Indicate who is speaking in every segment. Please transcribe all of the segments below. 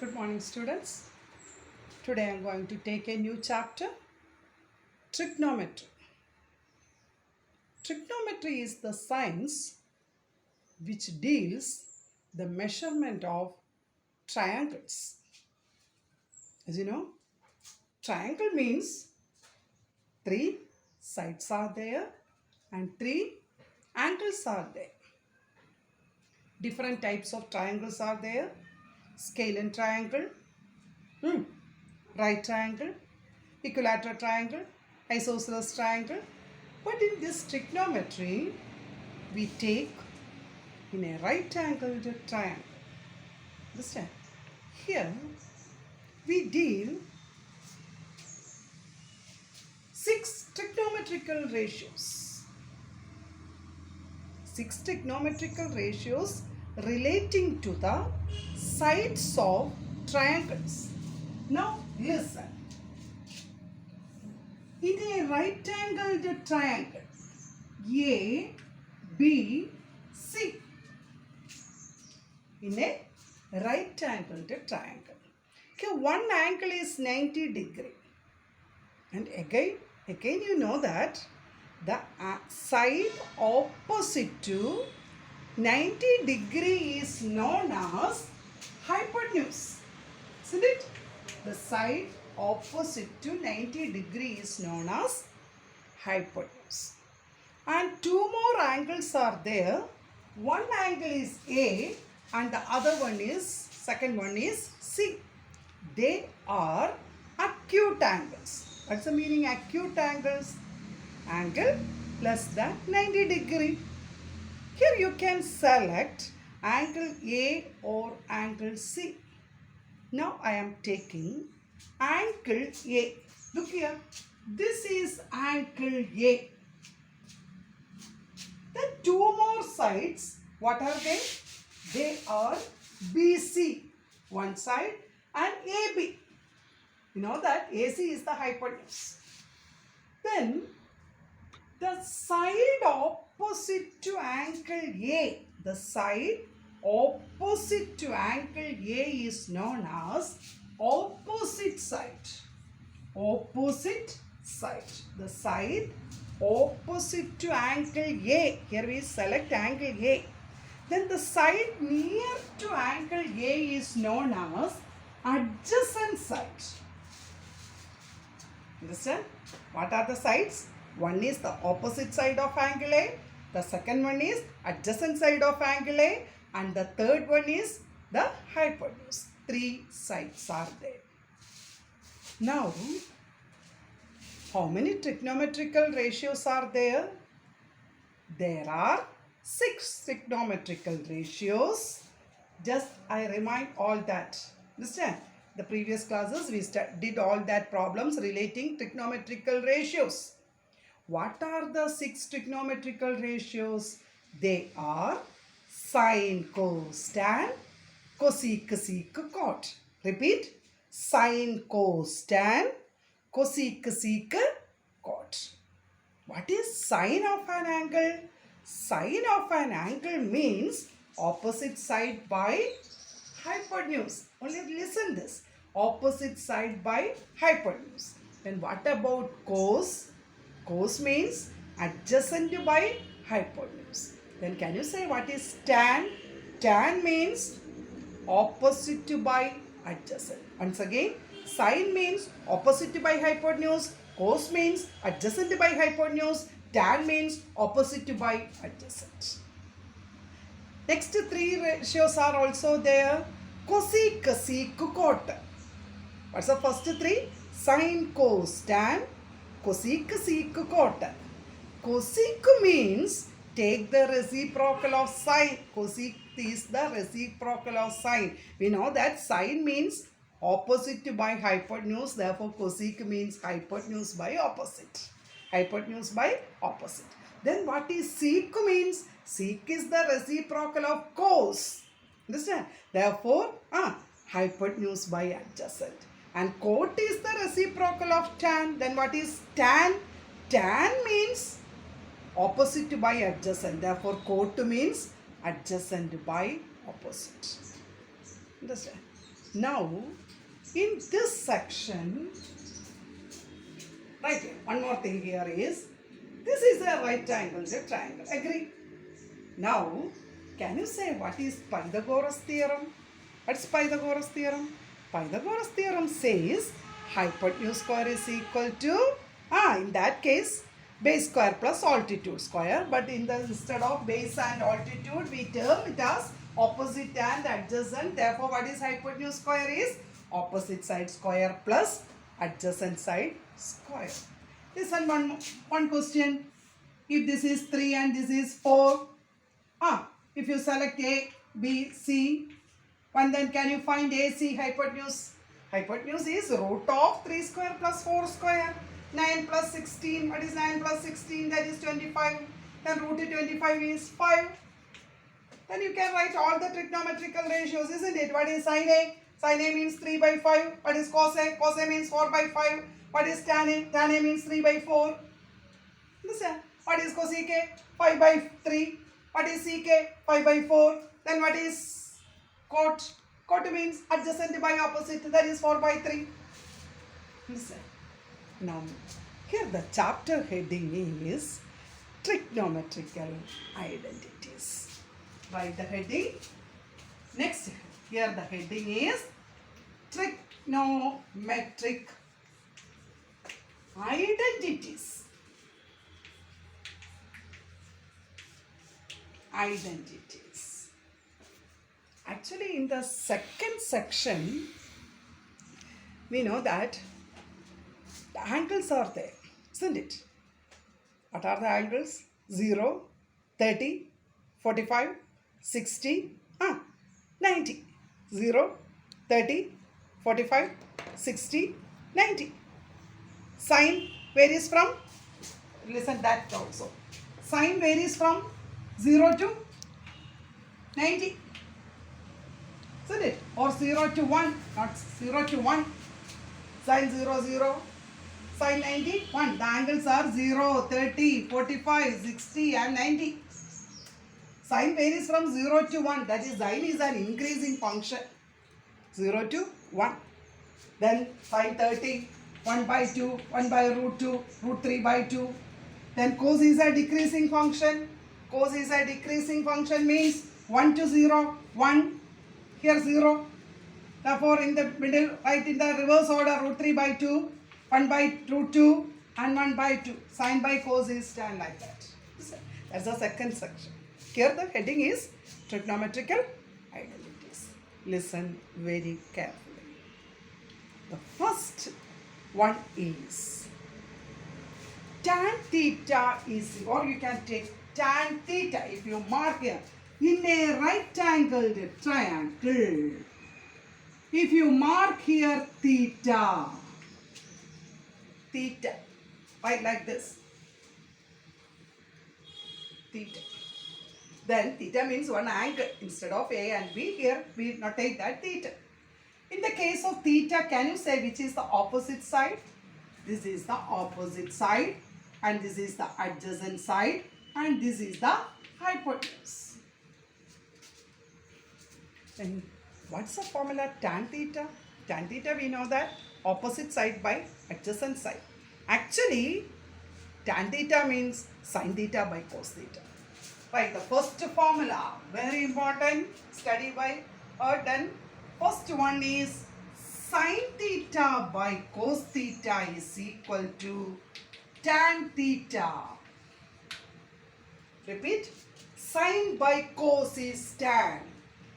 Speaker 1: Good morning, students. Today I am going to take a new chapter, trigonometry. Trigonometry is the science which deals the measurement of triangles. As you know, triangle means three sides are there and three angles are there. Different types of triangles are there. Scalene triangle, right triangle, equilateral triangle, isosceles triangle. But in this trigonometry, we take in a right angled triangle. Understand? Here, we deal 6 trigonometrical ratios. 6 trigonometrical ratios relating to the sides of triangles. Now, listen. In a right angled triangle, A, B, C. In a right angled triangle. Okay, one angle is 90 degree. And again you know that the side opposite to 90 degree is known as hypotenuse. Isn't it? The side opposite to 90 degree is known as hypotenuse. And two more angles are there. One angle is A and the other one is, second one is C. They are acute angles. What's the meaning acute angles? Angle less than 90 degree. Here you can select angle A or angle C. Now I am taking angle A. Look here. This is angle A. The two more sides, what are they? They are BC, one side, and AB. You know that AC is the hypotenuse. Then the side opposite to angle A, the side opposite to angle A is known as opposite side. Opposite side. The side opposite to angle A. Here we select angle A. Then the side near to angle A is known as adjacent side. Understand? What are the sides? One is the opposite side of angle A. The second one is adjacent side of angle A. And the third one is the hypotenuse. Three sides are there. Now, how many trigonometrical ratios are there? There are 6 trigonometrical ratios. Just I remind all that. Understand? The previous classes we did all that problems relating trigonometrical ratios. What are the 6 trigonometrical ratios? They are sine, cos, tan, cosec, sec, cot. Repeat. Sine, cos, tan, cosec, sec, cot. What is sine of an angle? Sine of an angle means opposite side by hypotenuse. Only listen this. Opposite side by hypotenuse. Then what about cos? Cos means adjacent by hypotenuse. Then can you say what is tan? Tan means opposite by adjacent. Once again, sine means opposite by hypotenuse. Cos means adjacent by hypotenuse. Tan means opposite by adjacent. Next 3 ratios are also there. Cosec, sec, cot. What's the first 3? Sine, cos, tan, cosec, sec, cot. Cosec means take the reciprocal of sine. Cosec is the reciprocal of sine. We know that sine means opposite by hypotenuse. Therefore, cosec means hypotenuse by opposite. Hypotenuse by opposite. Then what is sec means? Sec is the reciprocal of cos. Understand? Therefore, hypotenuse by adjacent. And cot is the reciprocal of tan. Then what is tan? Tan means opposite by adjacent. Therefore, cot means adjacent by opposite. Understand? Now, in this section, right here, one more thing here is, this is a right angle, a triangle. Agree? Now, can you say what is Pythagoras theorem? What's Pythagoras theorem? Pythagoras theorem says hypotenuse square is equal to, in that case, base square plus altitude square. But instead of base and altitude, we term it as opposite and adjacent. Therefore, what is hypotenuse square is opposite side square plus adjacent side square. Listen, one question. If this is 3 and this is 4, if you select A, B, C, and then can you find AC hypotenuse? Hypotenuse is root of 3 square plus 4 square. 9 plus 16, what is 9 plus 16? That is 25. Then root of 25 is 5. Then you can write all the trigonometrical ratios, isn't it? What is sin A? Sin A means 3 by 5. What is cos A? Cos A means 4 by 5. What is tan A? Tan A means 3 by 4. Listen. What is cosec? 5 by 3. What is sec? 5 by 4. Then what is cot? Cot means adjacent by opposite. That is 4 by 3. Listen. Now, here the chapter heading is trigonometrical identities. Write the heading. Next, here the heading is trigonometric identities. Identities. Actually, in the second section, we know that the angles are there, isn't it? What are the angles? 0, 30, 45, 60, 90. 0, 30, 45, 60, 90. Sine varies from, listen that also. Sine varies from 0 to 90. Isn't it? Or 0 to 1, not 0 to 1. Sine 0, 0. Sine 90, 1. The angles are 0, 30, 45, 60 and 90. Sine varies from 0 to 1. That is, sine is an increasing function. 0 to 1. Then sine 30, 1 by 2, 1 by root 2, root 3 by 2. Then cos is a decreasing function. Cos is a decreasing function means 1 to 0, 1. Here 0. Therefore, in the middle, right in the reverse order, root 3 by 2, 1 by root 2 and 1 by 2. Sine by cos is tan like that. That's the second section. Here the heading is trigonometrical identities. Listen very carefully. The first one is tan theta is, or you can take tan theta if you mark here in a right angled triangle. If you mark here theta, right like this, theta. Then theta means one angle. Instead of A and B, here we notate that theta. In the case of theta, can you say which is the opposite side? This is the opposite side and this is the adjacent side and this is the hypotenuse. Then what's the formula tan theta? Tan theta we know that opposite side by adjacent side. Actually, tan theta means sin theta by cos theta. Right, the first formula, very important, study by her. Then first one is sin theta by cos theta is equal to tan theta. Repeat, sin by cos is tan.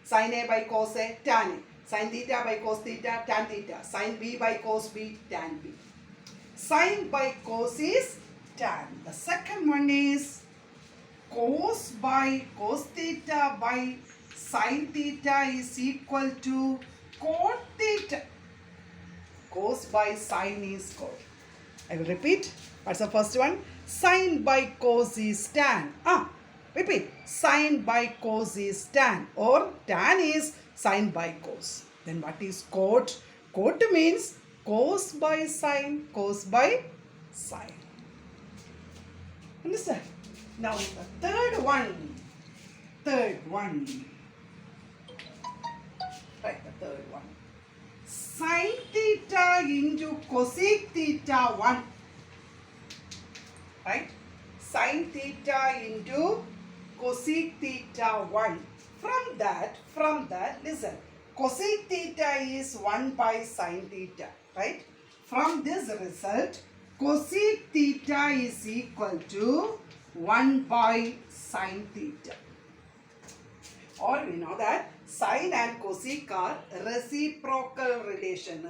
Speaker 1: Sin A by cos A, tan A. Sin theta by cos theta, tan theta. Sin B by cos B, tan B. Sin by cos is tan. The second one is cos by cos theta by sin theta is equal to cot theta. Cos by sin is cot. I will repeat. What's the first one? Sin by cos is tan. Repeat. Sin by cos is tan, or tan is sin by cos. Then what is cot? Cot means cos by sin, cos by sin. Understand? Now the third one. Right, the third one. Sin theta into cosec theta 1. Right? Sin theta into cosec theta 1. From that, listen. Cosec theta is 1 by sin theta. Right? From this result, cosec theta is equal to 1 by sin theta. Or we know that sin and cosec are reciprocal relation.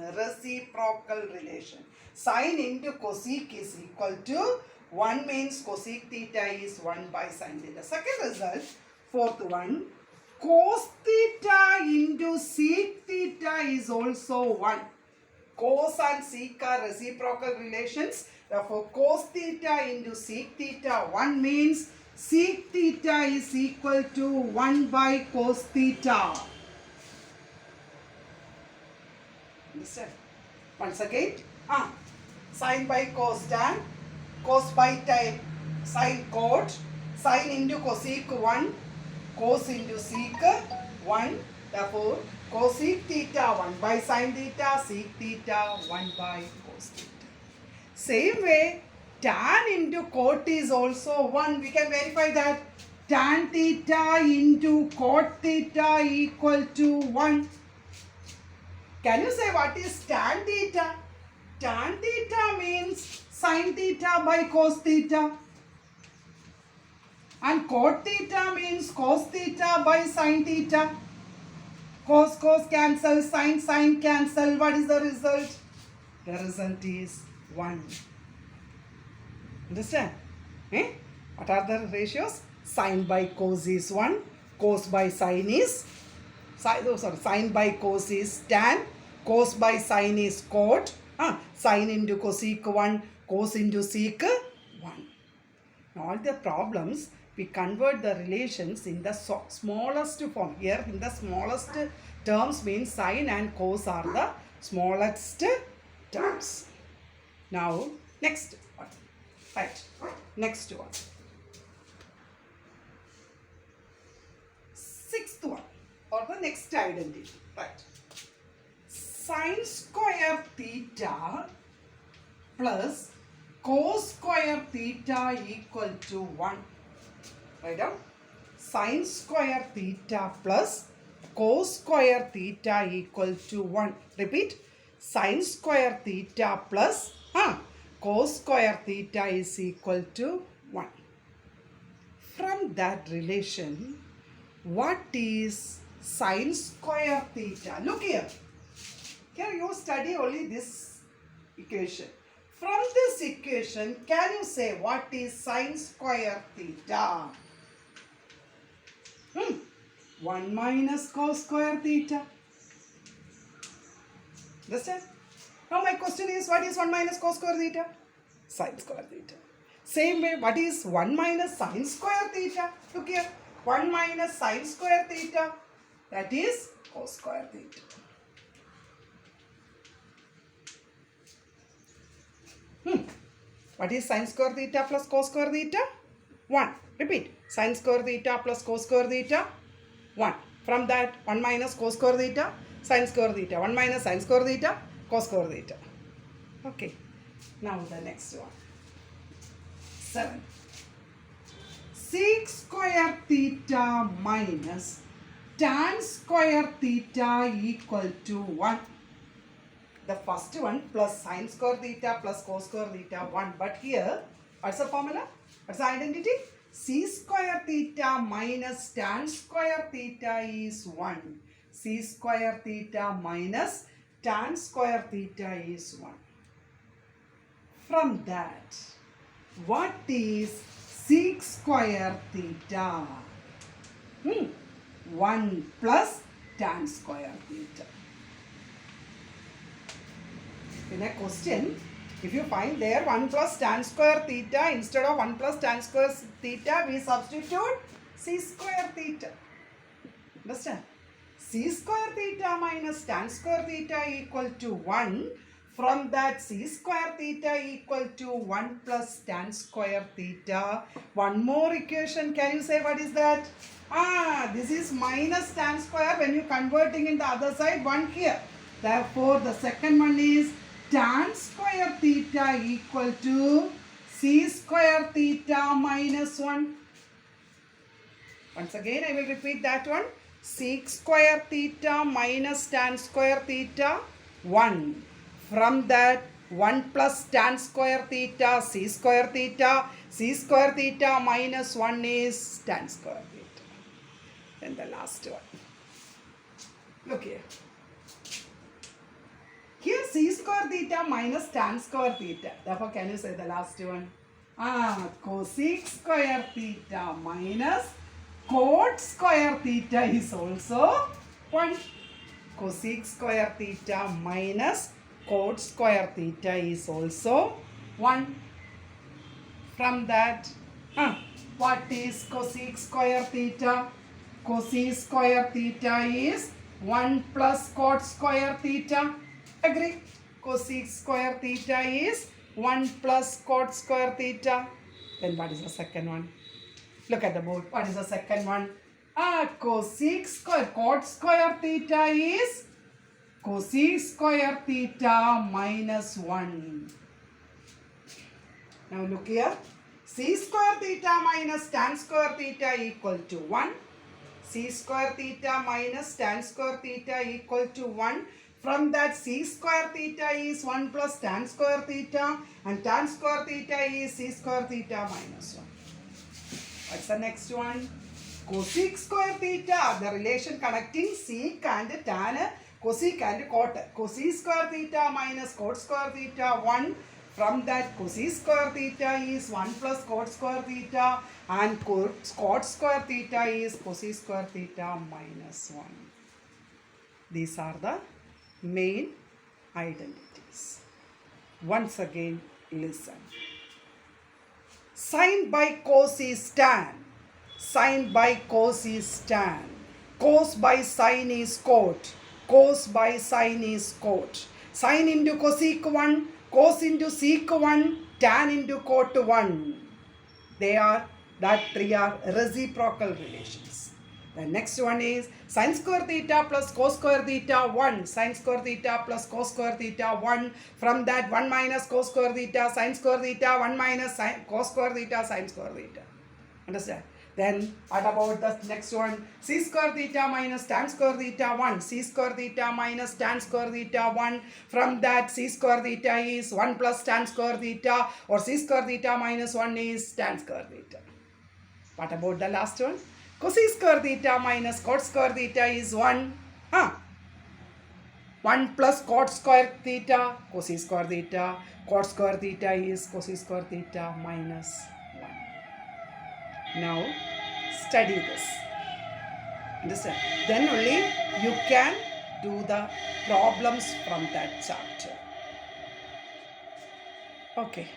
Speaker 1: Sin into cosec is equal to 1 means cosec theta is 1 by sin theta. Second result, fourth one, cos theta into sec theta is also 1. Cos and sec are reciprocal relations. Therefore, cos theta into sec theta 1 means sec theta is equal to 1 by cos theta. Understand? Once again, sin by cos tan, cos by tan, sin cot, sin into cosec 1, cos into sec 1. Therefore, cosec theta 1 by sin theta, sec theta 1 by cos theta. Same way, tan into cot is also 1. We can verify that. Tan theta into cot theta equal to 1. Can you say what is tan theta? Tan theta means sin theta by cos theta. And cot theta means cos theta by sin theta. Cos cancel, sin cancel. What is the result? The result is 1. Understand? What are the ratios? Sin by cos is 1. Cos by sin is sin by cos is tan. Cos by sin is cot. Sin into cosec 1. Cos into sec 1. In all the problems, we convert the relations in the smallest form. Here in the smallest terms means sin and cos are the smallest terms. Now next one. Right. Next one. Sixth one or the next identity. Right. Sin square theta plus cos square theta equal to 1. Write down. Sin square theta plus cos square theta equal to 1. Repeat. Sin square theta plus cos square theta is equal to 1. From that relation, what is sin square theta? Look here. Here you study only this equation. From this equation, can you say what is sin square theta? 1 minus cos square theta. Understand? Now my question is, what is 1 minus cos square theta? Sin square theta. Same way, what is 1 minus sin square theta? Look here. 1 minus sin square theta. That is cos square theta. What is sin square theta plus cos square theta? 1. Repeat. Sin square theta plus cos square theta. 1. From that, 1 minus cos square theta, sin square theta. 1 minus sin square theta, cos square theta. Okay. Now the next one. 7. Sec square theta minus tan square theta equal to 1. The first one plus sin square theta plus cos square theta 1. But here, what's the formula? What's the identity? C square theta minus tan square theta is 1. C square theta minus tan square theta is 1. From that, what is sec square theta? 1 plus tan square theta. In a question, if you find there 1 plus tan square theta, instead of 1 plus tan square theta, we substitute c square theta. Understand? C square theta minus tan square theta equal to 1. From that, c square theta equal to 1 plus tan square theta. One more equation. Can you say what is that? This is minus tan square. When you converting in the other side, 1 here. Therefore, the second one is tan square theta equal to c square theta minus 1. Once again, I will repeat that one. Sec square theta minus tan square theta 1. From that 1 plus tan square theta c square theta. C square theta minus 1 is tan square theta. Then the last one. Look here. Here c square theta minus tan square theta. Therefore, can you say the last one? Cosec square theta minus cot square theta is also 1. Cosec square theta minus cot square theta is also 1. From that, what is cosec square theta? Cosec square theta is 1 plus cot square theta. Agree? Cosec square theta is 1 plus cot square theta. Then what is the second one? Look at the board. What is the second one? Cosec square, cot square theta is cosec square theta minus 1. Now look here. C square theta minus tan square theta equal to 1. C square theta minus tan square theta equal to 1. From that, c square theta is 1 plus tan square theta, and tan square theta is c square theta minus 1. What's the next one? Cosec square theta, the relation connecting sec and tan, cosec and cot. Cosec square theta minus cot square theta 1. From that, cosec square theta is 1 plus cot square theta, and cot square theta is cosec square theta minus 1. These are the main identities. Once again, listen. Sine by cos is tan. Sine by cos is tan. Cos by sine is cot. Cos by sine is cot. Sine into cosec 1. Cos into sec 1. Tan into cot 1. That three are reciprocal relations. The next one is sin square theta plus cos square theta 1. Sin square theta plus cos square theta 1. From that 1 minus cos square theta sin square theta 1 minus cos square theta sin square theta. Understand? Then what about the next one? C square theta minus tan square theta 1. C square theta minus tan square theta 1. From that c square theta is 1 plus tan square theta, or c square theta minus 1 is tan square theta. What about the last one? Cosec square theta minus cot square theta is 1. 1 plus cot square theta, cosec square theta. Cot square theta is cosec square theta minus 1. Now, study this. Understand? Then only you can do the problems from that chapter. Okay.